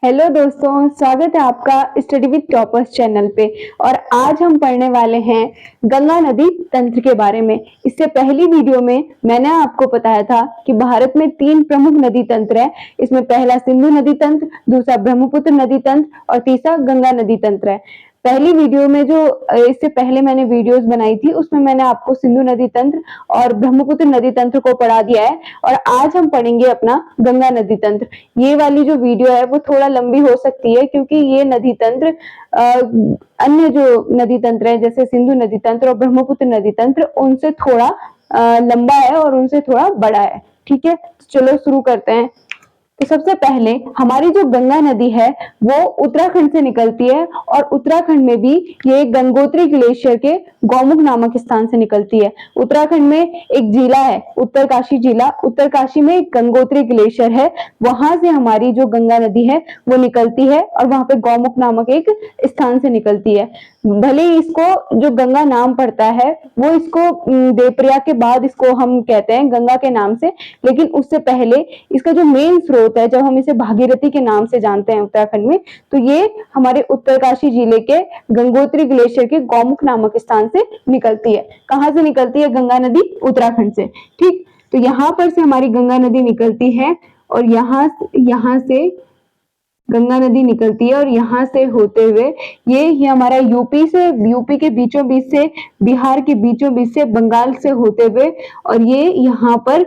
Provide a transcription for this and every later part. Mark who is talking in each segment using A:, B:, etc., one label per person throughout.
A: Hello दोस्तों, स्वागत है आपका स्टडी विद टॉपर्स चैनल पे। और आज हम पढ़ने वाले हैं गंगा नदी तंत्र के बारे में। इससे पहली वीडियो में मैंने आपको बताया था कि भारत में 3 प्रमुख नदी तंत्र हैं। इसमें पहला सिंधु नदी तंत्र, दूसरा ब्रह्मपुत्र नदी तंत्र और तीसरा गंगा नदी तंत्र है। पहली वीडियो में जो इससे पहले मैंने वीडियोस बनाई थी उसमें मैंने आपको सिंधु नदी तंत्र और ब्रह्मपुत्र नदी तंत्र को पढ़ा दिया है। और आज हम पढ़ेंगे अपना गंगा नदी तंत्र। ये वाली जो वीडियो है वो थोड़ा लंबी हो सकती है क्योंकि ये नदी तंत्र अन्य जो नदी तंत्र है जैसे सिंधु नदी तंत्र और ब्रह्मपुत्र नदी तंत्र उनसे थोड़ा लंबा है और उनसे थोड़ा बड़ा है। ठीक है, तो चलो शुरू करते हैं। तो सबसे पहले हमारी जो गंगा नदी है वो उत्तराखंड से निकलती है और उत्तराखंड में भी ये गंगोत्री ग्लेशियर के गौमुख नामक स्थान से निकलती है। उत्तराखंड में एक जिला है उत्तरकाशी जिला, उत्तरकाशी में एक गंगोत्री ग्लेशियर है, वहां से हमारी जो गंगा नदी है वो निकलती है और वहां पे गौमुख नामक एक स्थान से निकलती है। भले ही इसको जो गंगा नाम पड़ता है वो इसको देवप्रयाग के बाद इसको हम कहते हैं गंगा के नाम से, लेकिन उससे पहले इसका जो मेन स्रोत है जब हम इसे भागीरथी के नाम से जानते हैं उत्तराखंड में, तो ये हमारे उत्तरकाशी जिले के गंगोत्री ग्लेशियर के गौमुख नामक स्थान से निकलती है। कहाँ से निकलती है गंगा नदी? उत्तराखंड से। ठीक, तो यहाँ पर से हमारी गंगा नदी निकलती है और यहाँ से गंगा नदी निकलती है और यहाँ से होते हुए ये हमारा यूपी के बीचों बीच से, बिहार के बीचों बीच से, बंगाल से होते हुए और ये यहाँ पर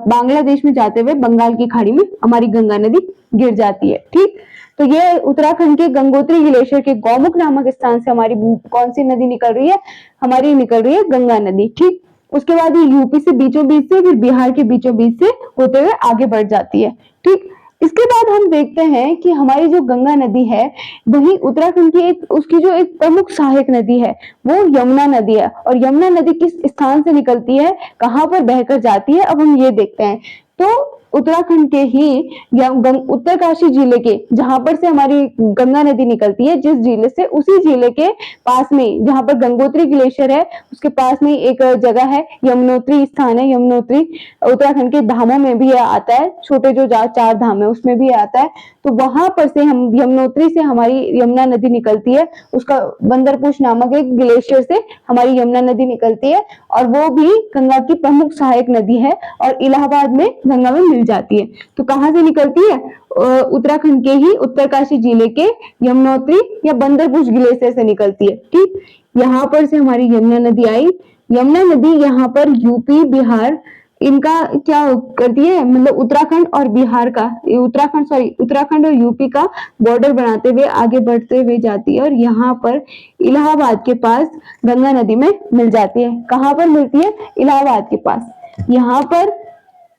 A: बांग्लादेश में जाते हुए बंगाल की खाड़ी में हमारी गंगा नदी गिर जाती है। ठीक, तो ये उत्तराखंड के गंगोत्री ग्लेशियर के गौमुख नामक स्थान से हमारी कौन सी नदी निकल रही है? हमारी निकल रही है गंगा नदी। ठीक, उसके बाद ये यूपी से बीचों बीच से, फिर बिहार के बीचों बीच से होते हुए आगे बढ़ जाती है। ठीक, इसके बाद हम देखते हैं कि हमारी जो गंगा नदी है वही उत्तराखंड की उसकी जो एक प्रमुख सहायक नदी है वो यमुना नदी है। और यमुना नदी किस स्थान से निकलती है, कहाँ पर बहकर जाती है, अब हम ये देखते हैं। तो उत्तराखंड के ही उत्तरकाशी जिले के जहां पर से हमारी गंगा नदी निकलती है, जिस जिले से, उसी जिले के पास में जहां पर गंगोत्री ग्लेशियर है उसके पास में एक जगह है, यमुनोत्री स्थान है। यमुनोत्री उत्तराखंड के धामों में भी आता है, छोटे जो 4 धाम है उसमें भी आता है। तो वहां पर से हम यमुनोत्री से हमारी यमुना नदी निकलती है, उसका बंदरपुश नामक एक ग्लेशियर से हमारी यमुना नदी निकलती है और वो भी गंगा की प्रमुख सहायक नदी है और इलाहाबाद में गंगा में मिल जाती है। तो कहाँ से निकलती है? उत्तराखंड के ही उत्तरकाशी जिले के यमुनोत्री या बंदरपुश ग्लेशियर से निकलती है। ठीक, यहाँ पर से हमारी यमुना नदी आई। यमुना नदी यहाँ पर यूपी, बिहार इनका क्या करती है, मतलब उत्तराखंड और बिहार का, उत्तराखंड और यूपी का बॉर्डर बनाते हुए आगे बढ़ते हुए जाती है और यहाँ पर इलाहाबाद के पास गंगा नदी में मिल जाती है। कहाँ पर मिलती है? इलाहाबाद के पास। यहाँ पर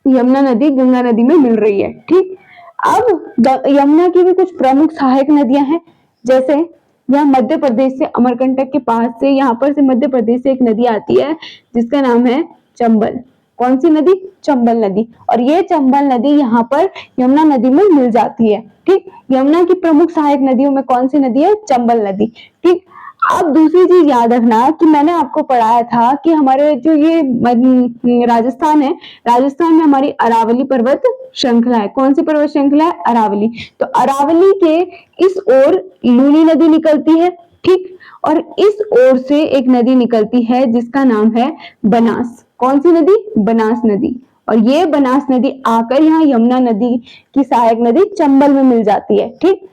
A: यमुना नदी गंगा नदी में मिल रही है। ठीक, अब यमुना की भी कुछ प्रमुख सहायक नदियां हैं, जैसे यहाँ मध्य प्रदेश से अमरकंटक के पास से, यहाँ पर से मध्य प्रदेश से एक नदी आती है जिसका नाम है चंबल। कौन सी नदी? चंबल नदी। और ये चंबल नदी यहाँ पर यमुना नदी में मिल जाती है। ठीक, यमुना की प्रमुख सहायक नदियों में कौन सी नदी है? चंबल नदी। ठीक, अब दूसरी चीज याद रखना कि मैंने आपको पढ़ाया था कि हमारे जो ये राजस्थान है, राजस्थान में हमारी अरावली पर्वत श्रृंखला है। कौन सी पर्वत श्रृंखला है? अरावली। तो अरावली के इस ओर लूनी नदी निकलती है। ठीक, और इस ओर से एक नदी निकलती है जिसका नाम है बनास। कौन सी नदी? बनास नदी। और ये बनास नदी आकर यहाँ यमुना नदी की सहायक नदी चंबल में मिल जाती है। ठीक,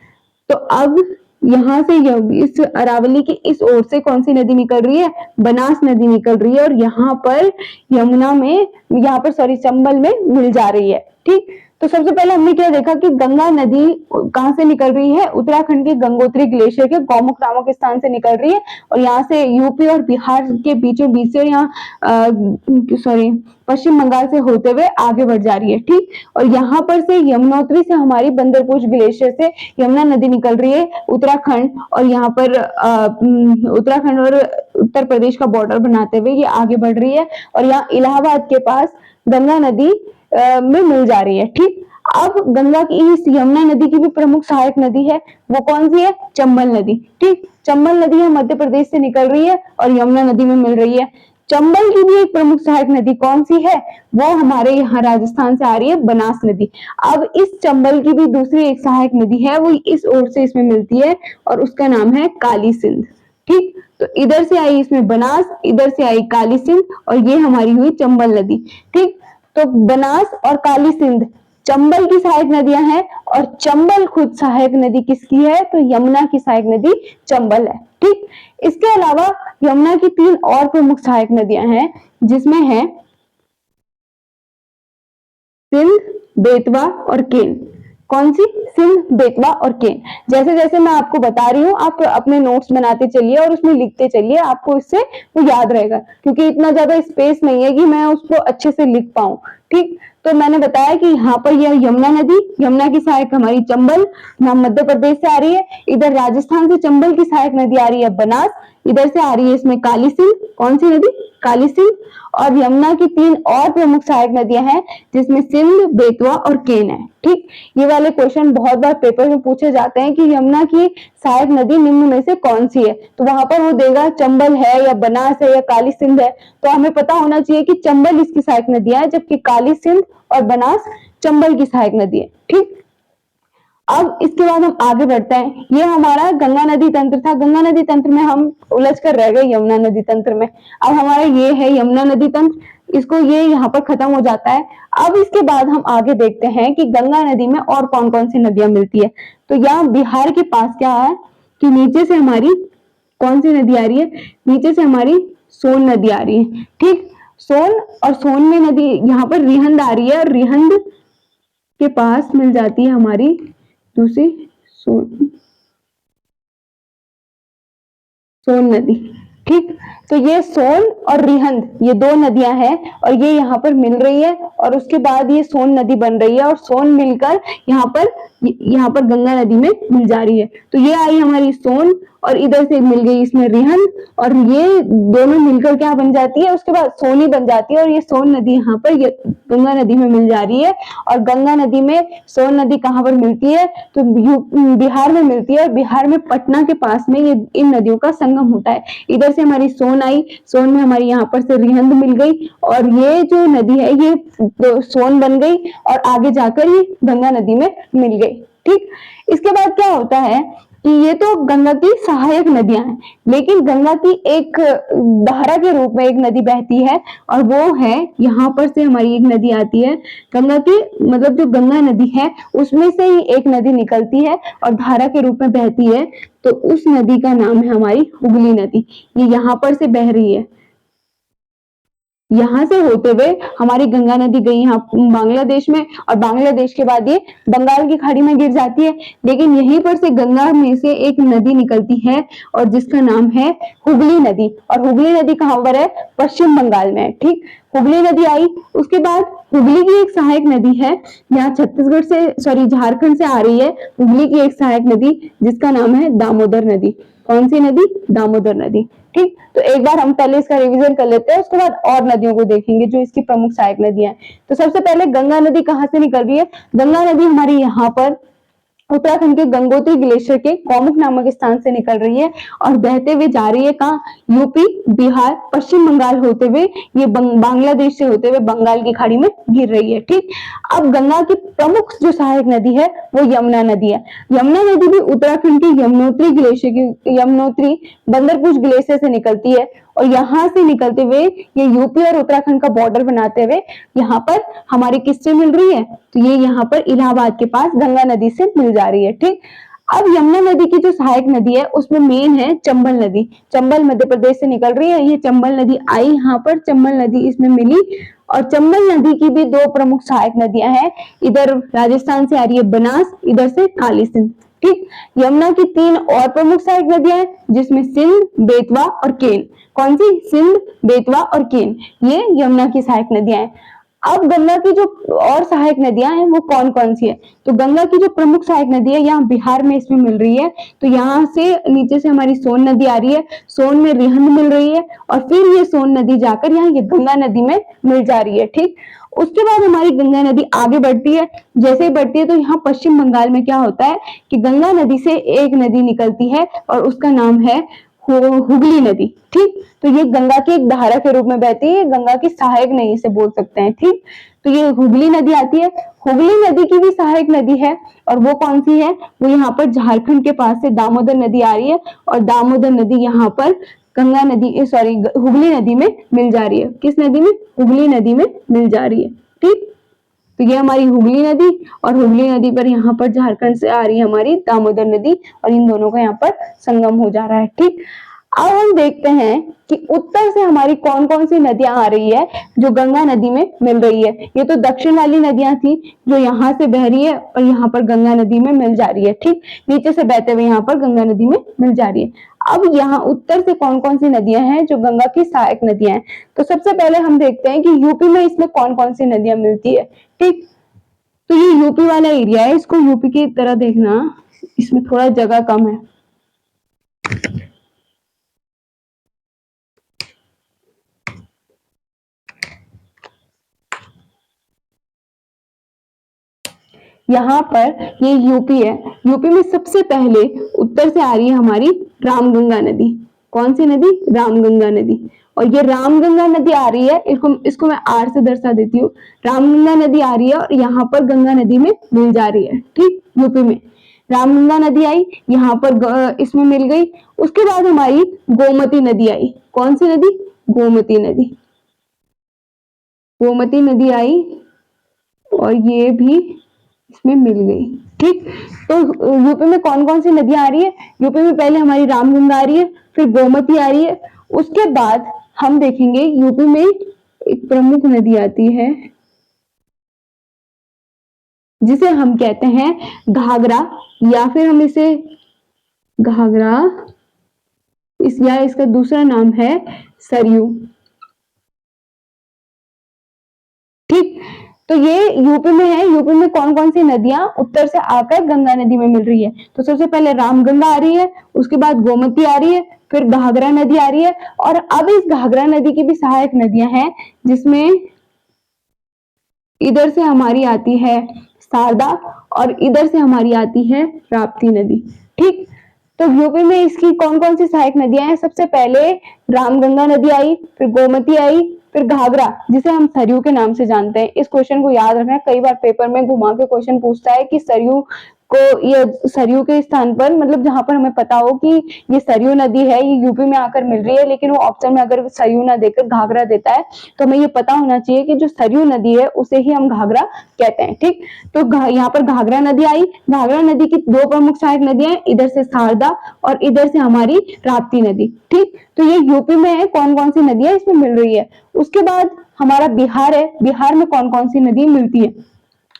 A: तो अब यहाँ से इस अरावली की इस ओर से कौन सी नदी निकल रही है? बनास नदी निकल रही है और यहाँ पर चंबल में मिल जा रही है। ठीक, तो सबसे पहले हमने क्या देखा कि गंगा नदी कहाँ से निकल रही है? उत्तराखंड के गंगोत्री ग्लेशियर के गौमुख नामक स्थान से निकल रही है और यहाँ से यूपी और बिहार के बीचों बीच से यहाँ पश्चिम बंगाल से होते हुए आगे बढ़ जा रही है। ठीक, और यहाँ पर से यमुनोत्री से हमारी बंदरपुश ग्लेशियर से यमुना नदी निकल रही है उत्तराखंड, और यहाँ पर उत्तराखंड और उत्तर प्रदेश का बॉर्डर बनाते हुए ये आगे बढ़ रही है और यहाँ इलाहाबाद के पास गंगा नदी में मिल जा रही है। ठीक, अब गंगा की इस यमुना नदी की भी प्रमुख सहायक नदी है, वो कौन सी है? चंबल नदी। ठीक, चंबल नदी है मध्य प्रदेश से निकल रही है और यमुना नदी में मिल रही है। चंबल की भी एक प्रमुख सहायक नदी कौन सी है, वो हमारे यहाँ राजस्थान से आ रही है, बनास नदी। अब इस चंबल की भी दूसरी एक सहायक नदी है, वो इस ओर से इसमें मिलती है और उसका नाम है काली सिंध। ठीक, तो इधर से आई इसमें बनास, इधर से आई काली सिंध और ये हमारी हुई चंबल नदी। ठीक, तो बनास और काली सिंध चंबल की सहायक नदियां हैं और चंबल खुद सहायक नदी किसकी है, तो यमुना की सहायक नदी चंबल है। ठीक, इसके अलावा यमुना की 3 और प्रमुख सहायक नदियां हैं, जिसमें है सिंध, बेतवा और केन। कौन सी, सिंध, बेतवा और केन। जैसे जैसे मैं आपको बता रही हूँ आप अपने नोट्स बनाते चलिए और उसमें लिखते चलिए, आपको इससे वो याद रहेगा, क्योंकि इतना ज्यादा स्पेस नहीं है कि मैं उसको अच्छे से लिख पाऊं। ठीक, तो मैंने बताया कि यहाँ पर यह यमुना नदी, यमुना की सहायक हमारी चंबल, यहाँ मध्य प्रदेश से आ रही है। इधर राजस्थान से चंबल की सहायक नदी आ रही है बनास, इधर से आ रही है इसमें काली सिंध। कौन सी नदी, काली सिंध। और यमुना की 3 और प्रमुख सहायक नदियां हैं, जिसमें सिंध, बेतवा और केन है। ठीक, ये वाले क्वेश्चन बहुत बार पेपर में पूछे जाते हैं कि यमुना की सहायक नदी निम्न में से कौन सी है, तो वहां पर वो देगा चंबल है या बनास है या काली सिंध है, तो हमें पता होना चाहिए कि चंबल इसकी सहायक नदियां है, जबकि काली सिंध और बनास चंबल की सहायक नदी है। ठीक, अब इसके बाद हम आगे बढ़ते हैं। ये हमारा गंगा नदी तंत्र था। गंगा नदी तंत्र में हम उलझ कर रह गए यमुना नदी तंत्र में। अब हमारा ये है यमुना नदी तंत्र, इसको ये यहाँ पर खत्म हो जाता है। अब इसके बाद हम आगे देखते हैं कि गंगा नदी में और कौन कौन सी नदियां मिलती है। तो यहाँ बिहार के पास क्या है कि नीचे से हमारी कौन सी नदी आ रही है, नीचे से हमारी सोन नदी आ रही है। ठीक, सोन और सोन में नदी यहाँ पर रिहंद आ रही है और रिहंद के पास मिल जाती है हमारी दूसरी सोन नदी। ठीक, तो ये सोन और रिहंद ये 2 नदियां हैं और ये यहाँ पर मिल रही है और उसके बाद ये सोन नदी बन रही है और सोन मिलकर यहाँ पर गंगा नदी में मिल जा रही है। तो ये आई हमारी सोन और इधर से मिल गई इसमें रिहंद और ये दोनों मिलकर क्या बन जाती है, उसके बाद सोनी बन जाती है और ये सोन नदी यहाँ पर गंगा नदी में मिल जा रही है। और गंगा नदी में सोन नदी कहाँ पर मिलती है, तो बिहार में मिलती है और बिहार में पटना के पास में ये इन नदियों का संगम होता है। इधर से हमारी सोन आई, सोन में हमारी यहाँ पर से रिहंद मिल गई और ये जो नदी है ये सोन बन गई और आगे जाकर ये गंगा नदी में मिल गई। ठीक, इसके बाद क्या होता है कि ये तो गंगा की सहायक नदियां हैं, लेकिन गंगा की एक धारा के रूप में एक नदी बहती है और वो है यहाँ पर से हमारी एक नदी आती है। गंगा की मतलब जो गंगा नदी है उसमें से ही एक नदी निकलती है और धारा के रूप में बहती है, तो उस नदी का नाम है हमारी हुगली नदी। ये यहाँ पर से बह रही है, यहाँ से होते हुए हमारी गंगा नदी गई यहाँ बांग्लादेश में और बांग्लादेश के बाद ये बंगाल की खाड़ी में गिर जाती है। लेकिन यहीं पर से गंगा में से एक नदी निकलती है और जिसका नाम है हुगली नदी। और हुगली नदी कहाँ पर है, पश्चिम बंगाल में है। ठीक, हुगली नदी आई, उसके बाद हुगली की एक सहायक नदी है, यहाँ छत्तीसगढ़ से झारखंड से आ रही है हुगली की एक सहायक नदी जिसका नाम है दामोदर नदी। कौन सी नदी, दामोदर नदी। ठीक, तो एक बार हम पहले इसका रिवीजन कर लेते हैं, उसके बाद और नदियों को देखेंगे जो इसकी प्रमुख सहायक नदियां हैं। तो सबसे पहले गंगा नदी कहाँ से निकल रही है, गंगा नदी हमारी यहाँ पर उत्तराखंड के गंगोत्री ग्लेशियर के कौमुक नामक स्थान से निकल रही है और बहते हुए जा रही है कहाँ, यूपी, बिहार, पश्चिम बंगाल होते हुए ये बांग्लादेश से होते हुए बंगाल की खाड़ी में गिर रही है। ठीक, अब गंगा की प्रमुख जो सहायक नदी है वो यमुना नदी है। यमुना नदी भी उत्तराखंड के यमुनोत्री बंदरपुर ग्लेशियर से निकलती है और यहाँ से निकलते हुए ये यूपी और उत्तराखंड का बॉर्डर बनाते हुए यहाँ पर हमारी किससे मिल रही है, तो ये यहाँ पर इलाहाबाद के पास गंगा नदी से मिल जा रही है। ठीक, अब यमुना नदी की जो सहायक नदी है उसमें मेन है चंबल नदी। चंबल मध्य प्रदेश से निकल रही है, ये चंबल नदी आई यहाँ पर, चंबल नदी इसमें मिली और चंबल नदी की भी 2 प्रमुख सहायक नदियां हैं, इधर राजस्थान से आ रही है बनास, इधर से काली सिंध। ठीक, यमुना की 3 और प्रमुख सहायक नदियां हैं जिसमें सिंध, बेतवा और केन। कौन सी, सिंध, बेतवा और केन, ये यमुना की सहायक नदियां हैं। अब गंगा की जो और सहायक नदियां हैं वो कौन कौन सी है, तो गंगा की जो प्रमुख सहायक नदी है यहाँ बिहार में इसमें मिल रही है, तो यहाँ से नीचे से हमारी सोन नदी आ रही है, सोन में रिहंद मिल रही है और फिर ये सोन नदी जाकर यहाँ ये गंगा नदी में मिल जा रही है। ठीक, उसके बाद हमारी गंगा नदी आगे बढ़ती है, जैसे ही बढ़ती है तो यहाँ पश्चिम बंगाल में क्या होता है कि गंगा नदी से एक नदी निकलती है और उसका नाम है हुगली नदी। ठीक, तो ये गंगा की एक धारा के रूप में बहती है, गंगा की सहायक नहीं इसे बोल सकते हैं। ठीक, तो ये हुगली नदी आती है। हुगली नदी की भी सहायक नदी है, और वो कौन सी है? वो यहाँ पर झारखंड के पास से दामोदर नदी आ रही है, और दामोदर नदी यहाँ पर गंगा नदी सॉरी हुगली नदी में मिल जा रही है। किस नदी में? हुगली नदी में मिल जा रही है। ठीक, तो ये हमारी हुगली नदी, और हुगली नदी पर यहाँ पर झारखंड से आ रही है हमारी दामोदर नदी, और इन दोनों का यहाँ पर संगम हो जा रहा है। ठीक, अब हम देखते हैं कि उत्तर से हमारी कौन कौन सी नदियां आ रही है जो गंगा नदी में मिल रही है। ये तो दक्षिण वाली नदियां थी जो यहाँ से बह रही है और यहाँ पर गंगा नदी में मिल जा रही है। ठीक, नीचे से बहते हुए यहाँ पर गंगा नदी में मिल जा रही है। अब यहाँ उत्तर से कौन कौन सी नदियां हैं जो गंगा की सहायक नदियां हैं। तो सबसे पहले हम देखते हैं कि यूपी में इसमें कौन कौन सी नदियां मिलती है। ठीक, तो ये यूपी वाला एरिया है, इसको यूपी की तरह देखना, इसमें थोड़ा जगह कम है। यहाँ पर ये यूपी है। यूपी में सबसे पहले उत्तर से आ रही है हमारी रामगंगा नदी। कौन सी नदी? रामगंगा नदी। और ये रामगंगा नदी आ रही है, इसको मैं आर से दर्शा देती हूँ। रामगंगा नदी आ रही है और यहाँ पर गंगा नदी में मिल जा रही है। ठीक, यूपी में रामगंगा नदी आई, यहाँ पर इसमें मिल गई। उसके बाद हमारी गोमती नदी आई। कौन सी नदी? गोमती नदी। गोमती नदी आई और ये भी इसमें मिल गई। ठीक, तो यूपी में कौन कौन सी नदियां आ रही है? यूपी में पहले हमारी रामगंगा आ रही है, फिर गोमती आ रही है। उसके बाद हम देखेंगे यूपी में एक प्रमुख नदी आती है जिसे हम कहते हैं घाघरा, या फिर हम इसे घाघरा इसका दूसरा नाम है सरयू। ठीक, तो ये यूपी में है। यूपी में कौन कौन सी नदियां उत्तर से आकर गंगा नदी में मिल रही है? तो सबसे पहले रामगंगा आ रही है, उसके बाद गोमती आ रही है, फिर घाघरा नदी आ रही है, और अब इस घाघरा नदी की भी सहायक नदियां हैं जिसमें इधर से हमारी आती है शारदा और इधर से हमारी आती है राप्ती नदी। ठीक, तो यूपी में इसकी कौन कौन सी सहायक नदियां हैं? सबसे पहले रामगंगा नदी आई, फिर गोमती आई, फिर घाघरा जिसे हम सरयू के नाम से जानते हैं। इस क्वेश्चन को याद रखना, कई बार पेपर में घुमा के क्वेश्चन पूछता है कि सरयू को, ये सरयू के स्थान पर, मतलब जहां पर हमें पता हो कि ये सरयू नदी है, ये यूपी में आकर मिल रही है, लेकिन वो ऑप्शन में अगर सरयू ना देकर घाघरा देता है तो हमें ये पता होना चाहिए कि जो सरयू नदी है उसे ही हम घाघरा कहते हैं। ठीक, तो यहाँ पर घाघरा नदी आई। घाघरा नदी की दो प्रमुख सहायक नदियां हैं, इधर से शारदा और इधर से हमारी राप्ती नदी। ठीक, तो ये यूपी में है, कौन कौन सी नदियां इसमें मिल रही है। उसके बाद हमारा बिहार है। बिहार में कौन कौन सी नदी मिलती है?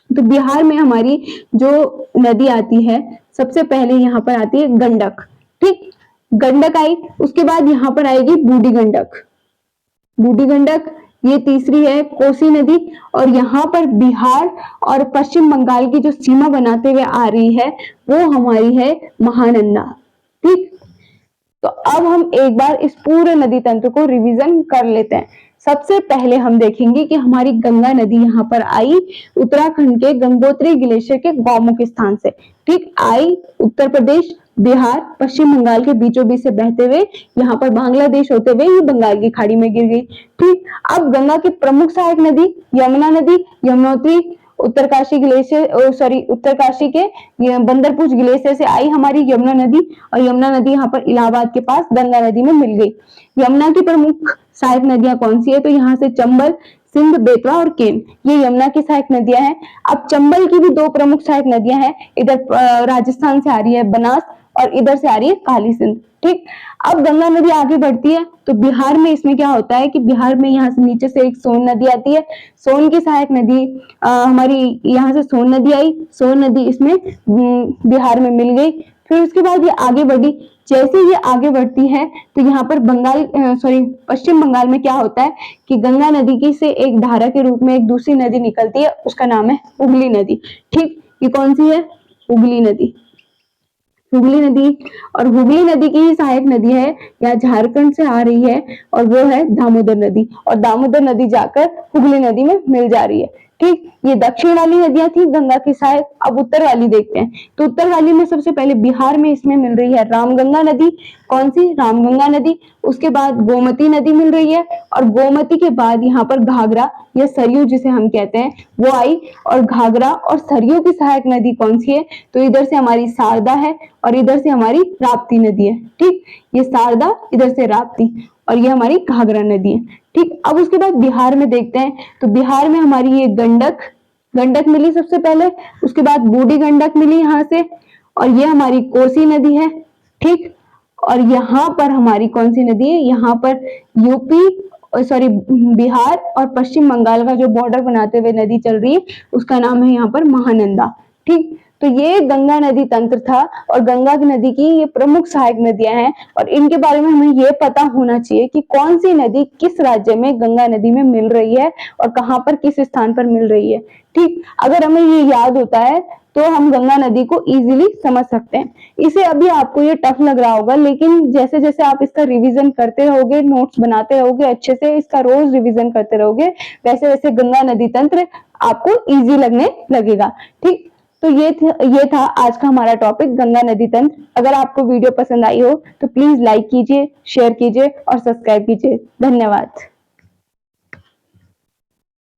A: तो बिहार में हमारी जो नदी आती है, सबसे पहले यहाँ पर आती है गंडक। ठीक, गंडक आई, उसके बाद यहाँ पर आएगी बूढ़ी गंडक। बूढ़ी गंडक ये तीसरी है कोसी नदी, और यहाँ पर बिहार और पश्चिम बंगाल की जो सीमा बनाते हुए आ रही है वो हमारी है महानंदा। ठीक, तो अब हम एक बार इस पूरे नदी तंत्र को रिवीजन कर लेते हैं। सबसे पहले हम देखेंगे कि हमारी गंगा नदी यहाँ पर आई उत्तराखंड के गंगोत्री ग्लेशियर के गौमुख स्थान से। ठीक, आई उत्तर प्रदेश, बिहार, पश्चिम बंगाल के बीचों बीच से बहते हुए यहाँ पर बांग्लादेश होते हुए ये बंगाल की खाड़ी में गिर गई। ठीक, अब गंगा की प्रमुख सहायक नदी यमुना नदी, यमुनोत्री उत्तरकाशी ग्लेशियर उत्तरकाशी के बंदरपूछ ग्लेशियर से आई हमारी यमुना नदी, और यमुना नदी यहाँ पर इलाहाबाद के पास गंगा नदी में मिल गई। यमुना की प्रमुख सहायक नदियां कौन सी है? तो यहाँ से चंबल, सिंध, बेतवा और केन, ये यमुना की सहायक नदियां हैं। अब चंबल की भी दो प्रमुख सहायक नदियां हैं, इधर राजस्थान से आ रही है बनास और इधर से आ रही है काली सिंध। ठीक, अब गंगा नदी आगे बढ़ती है तो बिहार में इसमें क्या होता है कि बिहार में यहाँ से नीचे से एक सोन नदी आती है। सोन की सहायक नदी हमारी यहाँ से सोन नदी आई, सोन नदी इसमें बिहार में मिल गई। फिर उसके बाद ये आगे बढ़ी। जैसे ये आगे बढ़ती है तो यहाँ पर पश्चिम बंगाल में क्या होता है कि गंगा नदी की से एक धारा के रूप में एक दूसरी नदी निकलती है, उसका नाम है हुगली नदी। ठीक, ये कौन सी है? हुगली नदी। हुगली नदी, और हुगली नदी की सहायक नदी है या झारखंड से आ रही है, और वो है दामोदर नदी, और दामोदर नदी जाकर हुगली नदी में मिल जा रही है। ठीक, ये दक्षिण वाली नदियां थी गंगा की सहायक। अब उत्तर वाली देखते हैं। तो उत्तर वाली में सबसे पहले बिहार में इसमें मिल रही है रामगंगा नदी। कौन सी? रामगंगा नदी। उसके बाद गोमती नदी मिल रही है, और गोमती के बाद यहाँ पर घाघरा या सरयू जिसे हम कहते हैं वो आई। और घाघरा और सरयू की सहायक नदी कौन सी है? तो इधर से हमारी शारदा है और इधर से हमारी राप्ती नदी है। ठीक, ये शारदा, इधर से राप्ती, और ये हमारी घाघरा नदी है। ठीक, अब उसके बाद बिहार में देखते हैं। तो बिहार में हमारी ये गंडक मिली सबसे पहले, उसके बाद बूढ़ी गंडक मिली यहाँ से, और ये हमारी कोसी नदी है। ठीक, और यहाँ पर हमारी कौन सी नदी है? यहाँ पर यूपी सॉरी बिहार और पश्चिम बंगाल का जो बॉर्डर बनाते हुए नदी चल रही है उसका नाम है यहाँ पर महानंदा। ठीक, तो ये गंगा नदी तंत्र था, और गंगा की नदी की ये प्रमुख सहायक नदियां हैं, और इनके बारे में हमें ये पता होना चाहिए कि कौन सी नदी किस राज्य में गंगा नदी में मिल रही है और कहाँ पर किस स्थान पर मिल रही है। ठीक, अगर हमें ये याद होता है तो हम गंगा नदी को इजीली समझ सकते हैं। इसे अभी आपको ये टफ लग रहा होगा, लेकिन जैसे जैसे आप इसका रिवीजन करते रहोगे, नोट्स बनाते रहोगे, अच्छे से इसका रोज रिवीजन करते रहोगे, वैसे वैसे गंगा नदी तंत्र आपको इजी लगने लगेगा। ठीक, तो ये था आज का हमारा टॉपिक गंगा नदी तंत्र। अगर आपको वीडियो पसंद आई हो तो प्लीज लाइक कीजिए, शेयर कीजिए और सब्सक्राइब कीजिए। धन्यवाद।